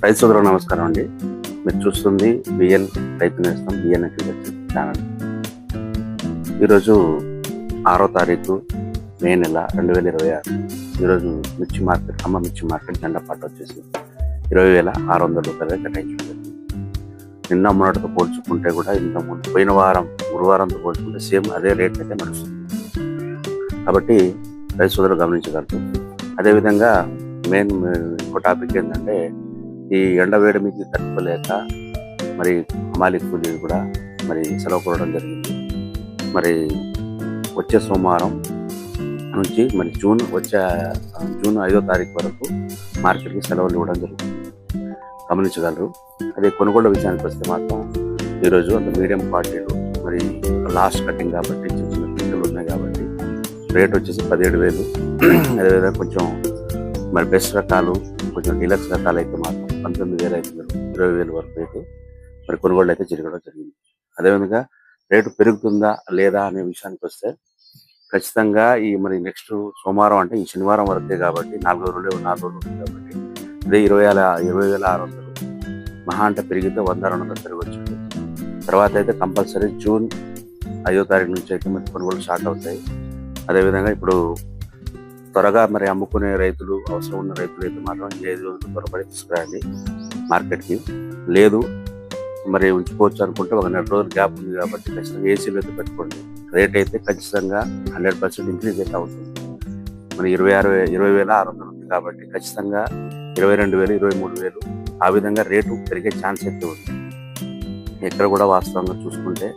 రైతు సోదరులకు నమస్కారం అండి. మీరు చూస్తుంది బిఎన్ రైతు నేస్తం బిఎన్ అగ్రికల్చర్ ఛానల్. ఈరోజు 6వ తారీఖు మే నెల 2026. ఈరోజు మిర్చి మార్కెట్, ఖమ్మం మిర్చి మార్కెట్ జెండా పాట వచ్చేసి 20,600 రూపాయలుగా కేటాయించడం జరిగింది. నిన్న మొన్నటితో పోల్చుకుంటే కూడా ఇంతకుముందు పోయిన వారం గురువారంతో పోల్చుకుంటే సేమ్ అదే రేట్ అయితే నడుస్తుంది. కాబట్టి రైతు సోదరులు గమనించగలరు. అదేవిధంగా మెయిన్ ఇంకో టాపిక్ ఏంటంటే, ఈ ఎండ వేడి మీద తట్టుకోలేక మరి హమాలి కూలీలు కూడా మరి సెలవు కోరడం జరిగింది. మరి వచ్చే సోమవారం నుంచి మరి జూన్ 5వ తారీఖు వరకు మార్కెట్కి సెలవులు ఇవ్వడం జరుగుతుంది. గమనించగలరు. అదే కొనుగోలు విషయానికి వస్తే మాత్రం ఈరోజు అంత మీడియం క్వాలిటీలు మరి లాస్ట్ కటింగ్ కాబట్టి చిన్న చిన్న పిక్కలు ఉన్నాయి కాబట్టి రేట్ వచ్చేసి 17,000. అదేవిధంగా కొంచెం మరి బెస్ట్ రకాలు, కొంచెం డీలక్స్ రకాలు అయితే మాత్రం 19,500, 20,000 వరకు అయితే మరి కొనుగోళ్ళు అయితే జరగడం జరిగింది. అదేవిధంగా రేటు పెరుగుతుందా లేదా అనే విషయానికి వస్తే ఖచ్చితంగా ఈ మరి నెక్స్ట్ సోమవారం అంటే ఈ శనివారం వరకే కాబట్టి 4 రోజులు కాబట్టి ఇదే 20,600 మహా అంటే పెరిగితే 100-200 పెరగవచ్చు. తర్వాత అయితే కంపల్సరీ జూన్ 5వ తారీఖు నుంచి అయితే మరి కొనుగోలు స్టార్ట్ అవుతాయి. అదేవిధంగా ఇప్పుడు త్వరగా మరి అమ్ముకునే రైతులు, అవసరం ఉన్న రైతులు అయితే మాత్రం ఈ 5 రోజులు త్వరపడి తీసుకురండి మార్కెట్కి. లేదు మరి ఉంచుకోవచ్చు అనుకుంటే ఒక నెల రోజులు గ్యాప్ ఉంది కాబట్టి ఖచ్చితంగా ఏసీలో అయితే పెట్టుకోండి. రేట్ అయితే ఖచ్చితంగా 100% ఇంక్రీజ్ అయితే అవుతుంది. మన 20,600 ఉంది కాబట్టి ఖచ్చితంగా 22,000, 23,000 ఆ విధంగా రేటు పెరిగే ఛాన్స్ అయితే ఉంది. ఎక్కడ కూడా వాస్తవంగా చూసుకుంటే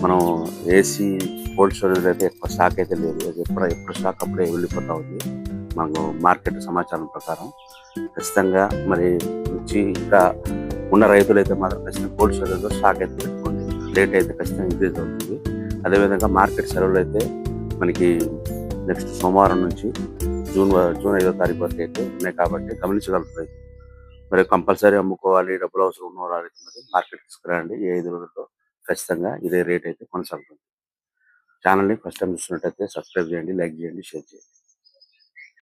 మనం ఏసీ కోల్డ్ స్టోరేజ్ అయితే ఎక్కువ స్టాక్ అయితే లేదు. ఎప్పుడు స్టాక్ అప్పుడే వెళ్ళిపోతూ ఉంది మనకు మార్కెట్ సమాచారం ప్రకారం. ఖచ్చితంగా మరి నుంచి ఇంకా ఉన్న రైతులు అయితే మాత్రం ఖచ్చితంగా కోల్డ్ స్టోరేజ్లో స్టాక్ అయితే పెట్టుకోండి. రేట్ అయితే ఖచ్చితంగా ఇంక్రీజ్ అవుతుంది. అదేవిధంగా మార్కెట్ సెలవులు అయితే మనకి నెక్స్ట్ సోమవారం నుంచి జూన్ 5వ తారీఖు వరకు అయితే ఉన్నాయి కాబట్టి గమనించగలుగుతారు. మరి కంపల్సరీ అమ్ముకోవాలి, డబ్బులు అవసరం ఉన్న వాళ్ళు మరి మార్కెట్ తీసుకురండి. ఈ 5 రోజుల్లో ఖచ్చితంగా ఇదే రేట్ అయితే కొనసాగుతుంది. ఛానల్ని ఫస్ట్ టైం చూస్తున్నట్టయితే సబ్స్క్రైబ్ చేయండి, లైక్ చేయండి, షేర్ చేయండి.